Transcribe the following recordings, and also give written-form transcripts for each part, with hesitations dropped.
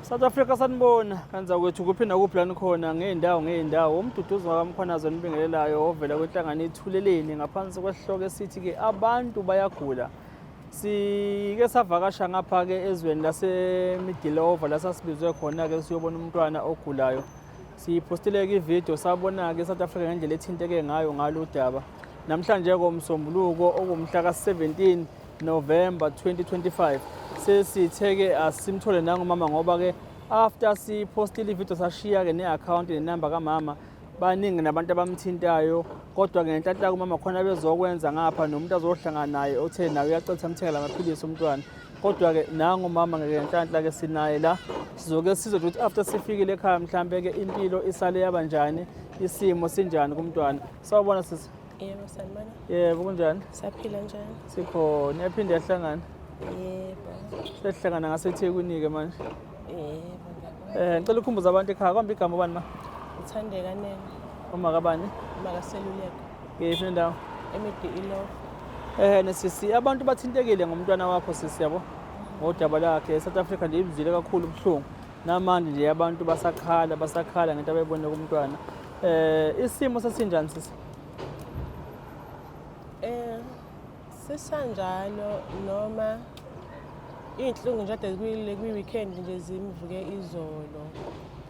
South Africa sanibona kanza kwethu kuphi nakuphi lana khona ngeendawo umduduzo kaMkhwanazi onibingelelayo ovela kwenhlangano ethuleleni ngaphansi kwesihloko esithi ke abantu bayagula. Sike savakasha ngapha ke ezweni laseMiddelova la sasibizwe khona ke siyobona umntwana ogulayo. Sipostile ke ivideo sabona ke South Africa ngendlela ethinteke ngayo ngalo daba. Namhlanje komsombuluko okumhla ka-17 November 2025 sesitheke asimthole nangomama ngoba ke after sipostile ivideo sashiya ke ne-account nenamba kamama baningi nabantu abamthintayo kodwa ngenhlanhla kumama khona bezokwenza ngapha nomuntu azohlangana naye othe nawe uyacetha amthengela amaphilisi umntwana kodwa ke nangomama ngenhlanhla ke sinaye la sizoke sizwe ukuthi after sifikile ekhaya mhlambe ke impilo isale yabanjani isimo sinjani kumntwana sawubona sisi. Yebo sanibona. Yebo kunjani? Saphila njani? Sikhona yaphinde yahlangana. Yebo. Sehlangana ngaseThekwini ke manje. Yebo. Ngicela ukukhumbuza abantu ekhaya kwambe igama bani ma? Uthandeka nene. Uma kabani? Uma kaseluleko. Ngiyiphi indawo? Emidi nesisi abantu bathintekile ngomntwana wakho sisi yabo. Ngodaba lakhe South Africa nje ibizile kakhulu ubuhlungu. Namanje nje abantu basakhala ngento abayibone kumntwana. Isimo sesinjani sisi? Sisanjalo noma inhlungu nje ade kwi-weekend nje zimvuke izolo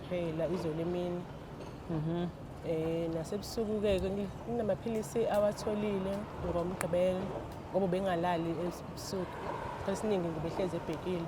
phela izolo emini. Nasebusuku-ke kunamaphilisi awatholile ngomgqibelo ngoba bengalali ebusuku. Esiningi ngibehlezi ebhekile.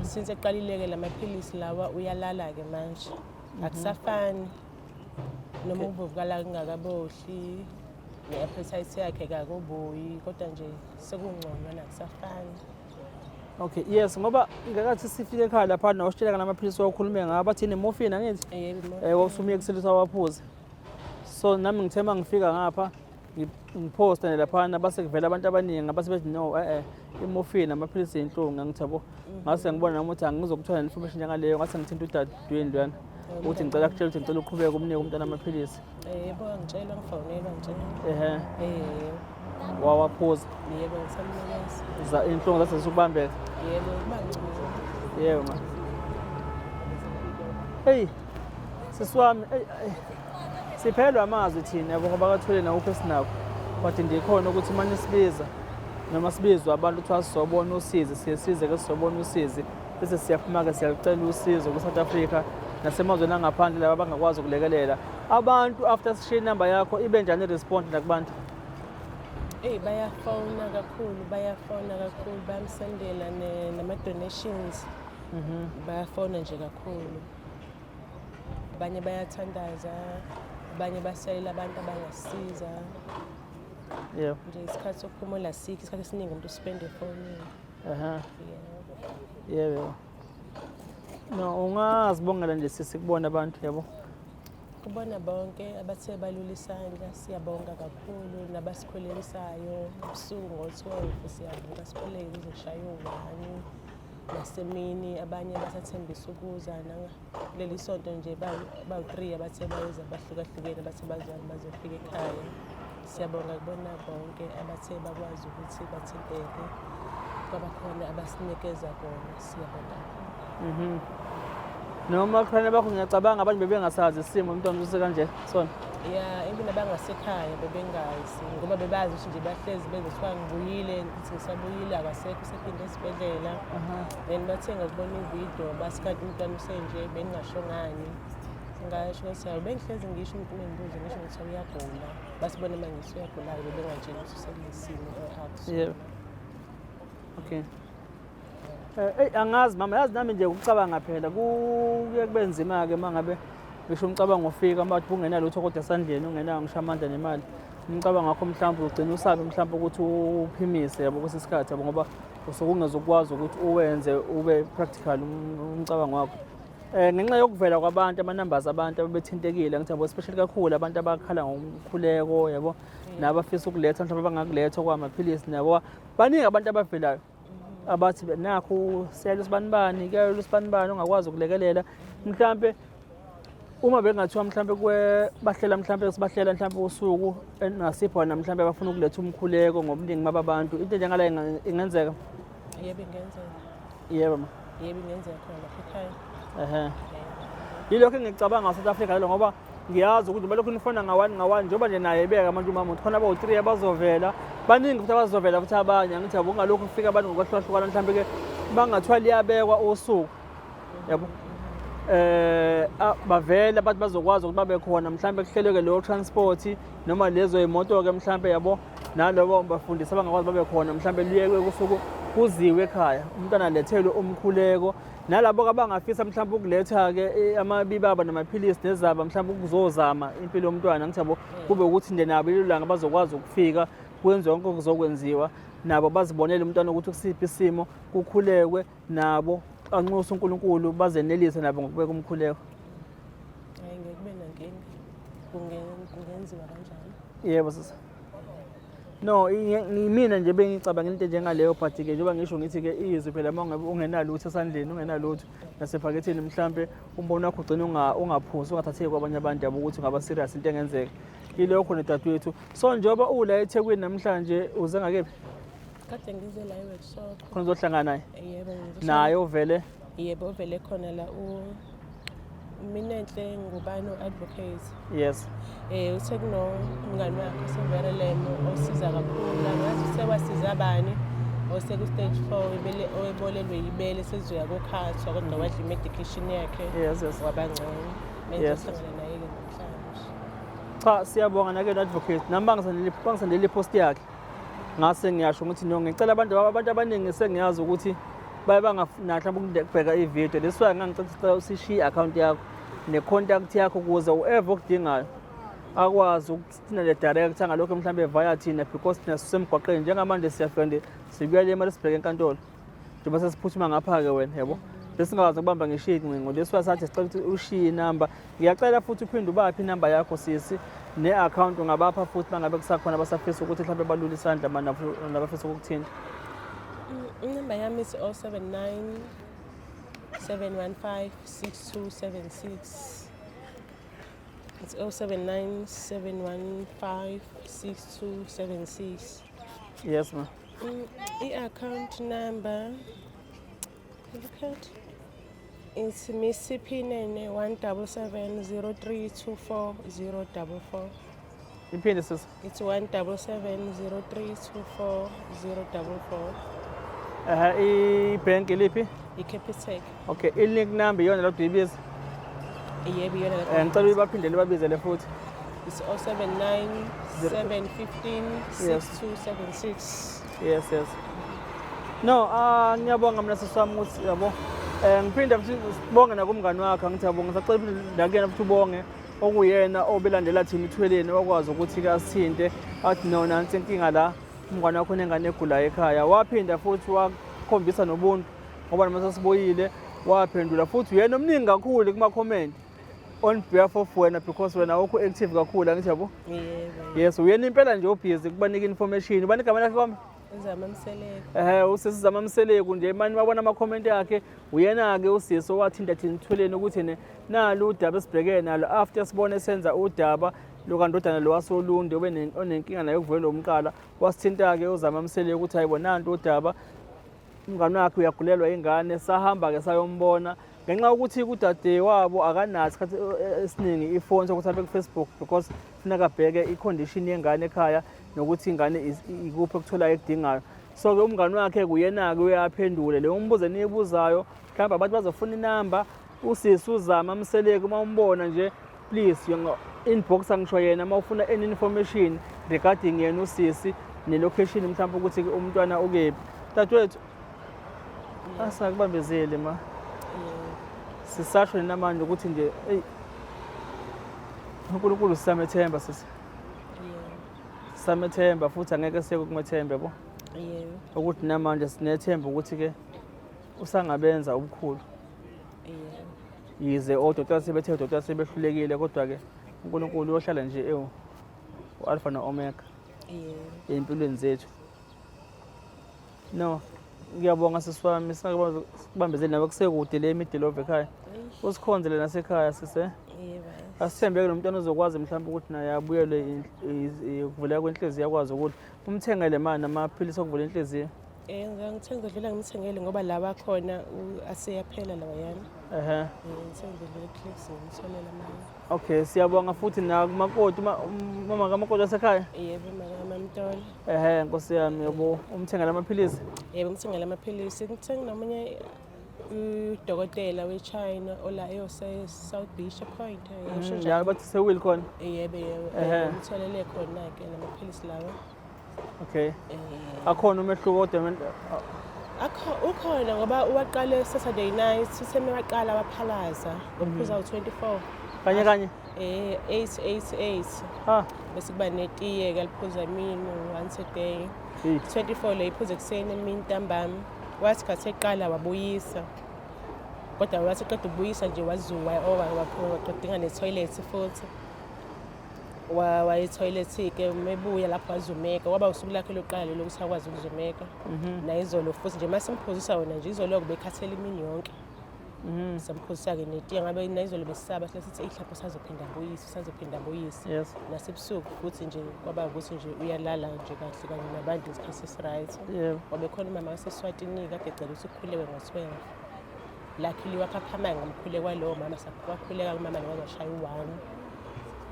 Since eqalile-ke lamaphilisi lawa uyalala-ke manje. Akusafani noma ukuvuvukala kungakabohli. Ne-appetite yakhe kakubuyi kodwa nje sekungcono nakusafani. Okay, yes ngoba ngakathi sifike ekhaya lapha nawusitshela ngamaphilisi okhulume ngaba bathi ne-morphine angithi? Yebo. Wawusumiye kuselisa waphuza. So nami ngithema ngifika ngapha ngiposta lapha base kuvela abantu abaningi ngabathi bethi no i-morphine amaphilisi enhlungu ngithabo. Ngase ngibona nami ukuthi angizokuthola information njengaleyo ngase ngithinta udadewenu lwana. Uthi ngicela ukutshela ukuthi ngicela uqhubeke umnike umntana amaphilisi. Yebo ngitshela ngifonelwa nje. Wawaphuza. Yebo ngisamnikeza. Za inhlungu zase zikubambeka. Yebo kubangcono. Yebo ma. Hey. Siswami siphelwa amazwi thina yabo ngoba kathole na uphe sinakho. Bathi ndikhona ukuthi manje sibiza noma sibizwa abantu ukuthi sizobona usizo siyesize ke sizobona usizo bese siyaphuma ke siyacela usizo ku-South Africa nasemazweni angaphandle laba abangakwazi ukulekelela abantu after sishiya inamba yakho ibe njani i-response nakubantu? Bayafona kakhulu bayamsendela nama-donations. Bayafona nje kakhulu. Abanye bayathandaza, abanye basalela abantu abangasiza. Yebo. Nje isikhathi sokuphumula sikho, isikhathi esiningi umuntu uspende efonini. Yebo. No, ungazibongela nje sisikubona abantu yabo. Kubona bonke abathe balula isandla siyabonga kakhulu nabasikhwelelisayo ubusuku ngo-12 siyavuka sikhwelele kuzoshaya u-1 nasemini abanye basathembisa ukuza leli sonto nje bawu-3 abathe bayeza bahlukahlukene bathe bazofika ekhaya. Siyabonga kubona bonke abathe bakwazi ukuthi bathinteke kwabakhona abasinikeza kona siyabonga. Noma khona bakho ngiyacabanga abantu bebengasazi isimo umntwana usekanje sona. Even abangasekhaya bebengazi ngoba bebazi ukuthi nje bahlezi bezothiwa ngibuyile ngithi ngisabuyile akasekho usephinde esibhedlela. Then bathenga ukubona ividiyo basikhathi umntwana usenje bengingasho ngani. Ngasho ukuthi bengihlezi ngisho umuntu mengibuza ngisho ukuthi uyagula basibone mangisi uyagulayo bebengantshela ukuthi usekulesimo e-house. Yebo. Okay. Angazi mama yazi nami nje ukucabanga phela kuye kube nzima ke mangabe ngisho umcabango ofika bathi ungenalo lutho kodwa esandleni ungenayo ngisho amandla nemali umcabango wakho mhlawumbe ugcina usabe mhlawumbe ukuthi uphimise yabo kusesikhathi yabo ngoba usukungezokwazi ukuthi uwenze ube practical umcabango wakho ngenxa yokuvela kwabantu amanambazi abantu abethintekile ngithi yabo especially kakhulu abantu abakhala ngomkhuleko yabo nabafisa ukuletha mhlawumbe abangakuletha kwamaphilisi nabo baningi abantu abavelayo abathi nakho siyalo sibanibani kuyalo sibanibani ongakwazi ukulekelela mhlambe uma bengathiwa mhlambe bahlela mhlambe sibahlela mhlambe usuku nasipho na mhlambe bafuna ukuletha umkhuleko ngobuningi babantu into njengala ingenzeka. Yebo ingenzeka. Yebo ma. Yebo ingenzeka khona ekhaya. Yilokho engicabanga ngaSouth Africa lelo ngoba ngiyazi ukuthi balokhu nifona nga-1 njengoba nje naye ebeka abantu uMama khona abawu-3 abazovela baningi futhi abazovela futhi abanye angithi yabo ungalokhu kufika abantu ngokwahlukahlukana mhlawumbe-ke bangathiwa liyabekwa usuku yabo bavele abantu bazokwazi ukuthi babe khona mhlawumbe kuhleleke leyo transport noma lezo imoto-ke mhlawumbe yabo nalabo bafundisi abangakwazi babe khona mhlawumbe liyekwe kusuku kuziwe ekhaya umntwana alethelwe umkhuleko nalabo abangafisa mhlawumbe ukuletha-ke amabibaba namaphilisi nezaba mhlawumbe ukuzozama impilo yomntwana ngithi yabo kube ukuthi nje nabo ilanga bazokwazi ukufika kwenziwe konke okuzokwenziwa nabo bazibonele umntwana ukuthi kusiphi isimo kukhulekwe nabo anxusa uNkulunkulu bazenelise nabo ngokubeka umkhuleko. Hayi ngeke kube nankinga. Kungenziwa kanjalo. Yebo sisi. No, mina nje bengicabanga into njengaleyo but ke njengoba ngisho ngithi-ke izwi phela uma ngabe ungenalutho esandleni ungenalutho nasephaketheni mhlambe umbono wakho ugcina ungaphusi ungathatheki kwabanye abantu yabo ukuthi ungaba serious into engenzeka. Yilokho nedadewethu. So njengoba ula eThekwini namhlanje uze ngakephi? Kade ngize la e-workshop. Khona uzohlangana naye? Yebo naye ovele? Yebo ovele khona la Minenhle Ngubane advocate. Yes. Uthe kunomngani wakhe Severelemo osiza kakhulu ngathi sewasiza abani oseku-stage 4 oyebolelwe yibele sezoya kokhathwa kodwa wadla i-medication yakhe Yes. wabangcono. Yes. Bengizohlangana naye-ke namhlanje. Cha siyabonga nake advocate nami bangisendele ipost yakhe ngase ngiyasho ukuthi no ngicela abantu abaningi sengiyazi ukuthi baye banganahla ukubheka ivideo leswayo ngangicela usishiye i-account yakho ne-contact yakho ukuze whoever okudingayo akwazi ukuthina le director ngalokho mhlambe via thina because thina sisemgwaqeni njengamanje siyafika nje sibuya le mali sibheke enkantolo njengoba sesiphuthuma ngapha-ke wena yabo besingakwazi ukubamba ngishiye incingo leswa sathi sicela ukuthi ushiye inamba ngiyacela futhi uphinde ubaphi inamba yakho sisi ne-account ungabapha futhi bangabe kusakhona basafisa ukuthi mhlawumbe balule isandla nabafisa ukukuthinta. Inamba yami is 079 715 6276. It's 079 715 6276. Yes ma. I-account number it's Missy Pinene 17703240044. Iphinde sisi. It's 17703240044. Ibhenki liphi? I-Capitec. Okay, i-link number iyona lodwa uyibiza? Yebo iyona la. Ngicela uyibaphindele babizele futhi. It's 079 715 6276. Yes. No, ngiyabonga mina sisami ukuthi yabo. Ngiphinde futhi sibonge nakumngani wakhe ngithi yabo ngisacela futhi nakuyena futhi ubonge okuyena obelandela thina ithweleni wakwazi ukuthi asithinte athi no nansi inkinga la umngane wakho nengane egulayo ekhaya waphinda futhi wakhombisa nobuntu ngoba noma sasiboyile waphendula futhi uyena omningi kakhulu kuma-comment on behalf of wena because wena awukho active kakhulu angithi yabo. Yebo. Yes uyena impela nje obhizi kubanika information ubani igama lakhe kwami? Uzamamseleko. Usisi Zamamseleko nje manje babona ama-comment akhe uyena-ke usisi owathinta thina ithweleni ukuthi nalo udaba esibhekene nalo after sibone senza udaba lokandodana lo wasolunde onenkinga naye ukuvela umqala wasithinta-ke uZamamseleko ukuthi hayi bonanto udaba umngane wakhe uyagulelwa ingane sahamba-ke sayombona ngenxa yokuthi kudade wabo akanathi isikhathi esiningi ifoni sokuthi abe ku-Facebook because funeka abheke i-condition yengane ekhaya nokuthi ingane ikuphi okutholayo ekudingayo. So-ke umngane wakhe kuyena-ke uyaphendule leyo mbuzo eniyibuzayo mhlawumbe abantu bazofuna inamba usisi uZamamseleko uma umbona nje please inbox angisho yena uma ufuna any information regarding yena usisi ne-location mhlawumbe ukuthi umntwana ukephi. Dadewethu asakubambezeli ma sisasho namanje ukuthi nje uNkulunkulu sisamethemba sisi. Samethemba futhi angeke siyeke kumethemba yabo. Yebo. Ukuthi namanje sinethemba ukuthi-ke usangabenza ubukhulu. Yebo. Yize odokotela sebethe odokotela sebehlulekile kodwa-ke uNkulunkulu uyohlala nje u-Alpha no-Omega. Yebo. Empilweni zethu. No, ngiyabonga sisi wami sikubambezeli nawe kusekude le Middelhof ekhaya. Usikhonzele nasekhaya sise. Yebo. Asithembeke lo mntwana uzokwazi mhlawumbe ukuthi naye abuyele ukuvuleka kwenhliziyo yakwazi ukuthi umthengele manje amaphilisi okuvula inhliziyo. Ngithenge ngidlula ngimthengele ngoba la wakhona aseyaphela lawayana. Ngithenge ngidlula Clicks ngimtholela amanye. Okay, siyabonga futhi nakumakoti mama kamakoti asekhaya. Yebo mamamtolo. Nkosi yami yabo umthengela amaphilisi. Yebo ngithengela amaphilisi. Ngithenga nomunye udokotela we-China ola South Beach Point. Ya bathi sewili khona. Yebo ngitholele khona-ke lamaphilisi lawa. Okay. Akhona umehluko kodwa ukhona ngoba uwaqale Saturday night usemewaqala waphalaza ngophuza u-24. Kanye 888 bese kuba netiye ke liphuza imini once a day. 24 le iphuza ekuseni emini ntambama wathi khathi eqala wabuyisa kodwa wathi qeda ubuyisa nje wazuwa waqedinga ne-toilet futhi waye-toilet-ke mebuya lapho wazumeka kwaba usuku lakhe lokuqala lelo ukuthi akwazi ukuzumeka nayizolo futhi nje masimphuzisa wona nje izolo bekhathela imini yonke samphuzisa-ke netiye ngabe nayizolo besisaba sithi ihlapho usazophinda abuyise nasebusuku futhi nje kwaba ukuthi nje uyalala nje kahle kanye nabantu isikhathi esi-right wabe khona umama waseSwatini kade ecela ukuthi ukhulekwe ngo-12 luckily waphaphamanga ngomkhuleko walowo mama wakhuleka kumama lo washaya u-1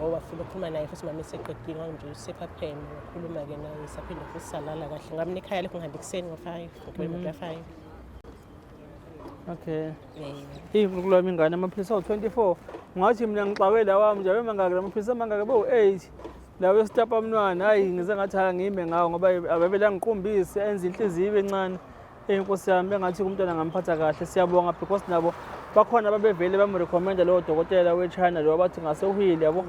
wafuna ukukhuluma naye futhi mama eseqedile nje usephapheme wakhuluma-ke naye saphinde futhi salala kahle ngabe nekhaya lekho ngihambe ekuseni ngo-5 ngibona imoto ya-5. Okay. Kulami ingane amaphilisi awu-24 ngathi mina ngixakela wami nje abemangaki lamaphilisi amangaki bewu-8 lawo esitapa mntwana hayi ngize ngathi ngime ngawo ngoba ababela ngiqumbise enza inhliziyo ibe encane. Inkosi yami bengathi umntwana ngamphatha kahle siyabonga because nabo bakhona ababevele bamrecommenda lowo dokotela we-China lo bathi ngasewhili yabo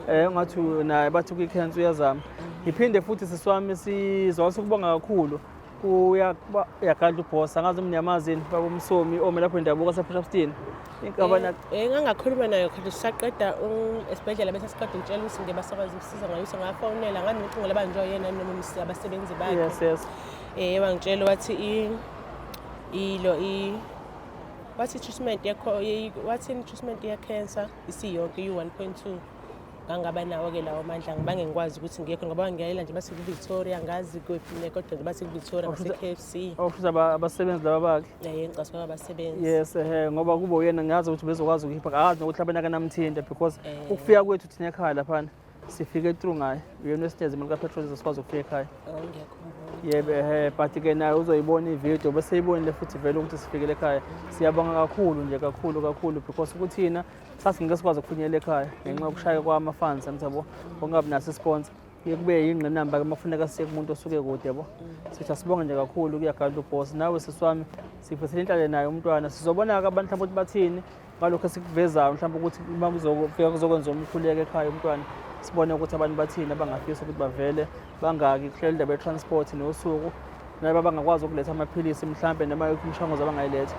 ngathi naye bathi kwi-cancer uyazama. Ngiphinde futhi siswami sizwa ukubonga kakhulu uyagada ubhosa angazi umnyamazini baba umsomi ome lapho endabuko sase-Prestone inkabana ngangakhuluma nayo khathi sisaqeda esibhedlela bese siqeda ngitshela ukuthi ngeke basakwazi ukusiza ngayise ngafonela ngani ngicingo labanjwa yena noma abasebenzi bakhe. Yes. Wangitshela wathi wathi treatment ye-cancer isiyonke u-1.2 ngangaba nawo-ke lawo mandla ngibange ngikwazi ukuthi ngekho ngoba ngiyalela nje base ku-Victoria ngazi kodwa nje base ku-Victoria ngase-KFC. Ofisa abasebenzi laba bakhe. Ngicasuka abasebenzi. Yes ngoba kube uyena ngazi ukuthi bezokwazi ukuhipha akazi nokuthi abanake namthinta because ukufika kwethu thina ekhaya laphana sifike through ngayo uyena wesitezimali kaPetrol sikwazi ukufika ekhaya. Yebo but-ke naye uzoyibona ividiyo bese yibonile futhi vele ukuthi sifikele ekhaya. Siyabonga kakhulu nje kakhulu because ukuthina sasingeke sikwazi ukufinyelela ekhaya ngenxa yokushaya kwama-funds yabo ongabi naso isponsor kube yingqinamba ke mafuneka siye kumuntu osuke kude yabo. Sithi asibonge nje kakhulu kuyagada ubhosi nawe siswami sifisela inhlale naye umntwana sizobona-ke abantu mhlawumbe ukuthi bathini ngalokho esikuvezayo mhlawumbe ukuthi uma kuzofika kuzokwenza umkhuleko ekhaya umntwana sibone ukuthi abantu bathini abangafisa ukuthi bavele bangaki kuhlela indaba ye-transport nosuku nabo bangakwazi ukuletha amaphilisi mhlawumbe noma imishanguzo abangayiletha.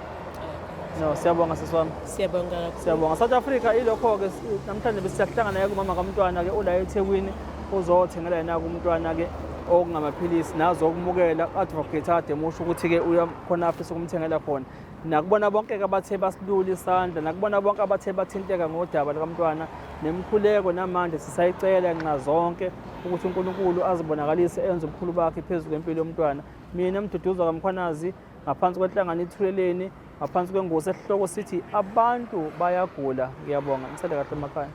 No, siyabonga siswami. Siyabonga. South Africa ilokho-ke namhlanje besiyahlangana naye kumama kamntwana-ke ula eThekwini uzothengela yena kumntwana-ke okungamaphilisi nazo okumukela advocate ade musho ukuthi-ke uyakhona afisa ukumthengela khona. Nakubona bonke-ke abathe basilula isandla nakubona bonke abathe bathinteka ngodaba likamntwana nemkhuleko namanje sisayicela nxa zonke ukuthi uNkulunkulu azibonakalise enze ubukhulu bakhe phezulu kwempilo yomntwana. Mina Mduduzo kaMkhwanazi ngaphansi kwenhlangano Ithuleleni ngaphansi kwengosi esihloko sithi abantu bayagula. Ngiyabonga. Nisale kahle emakhaya.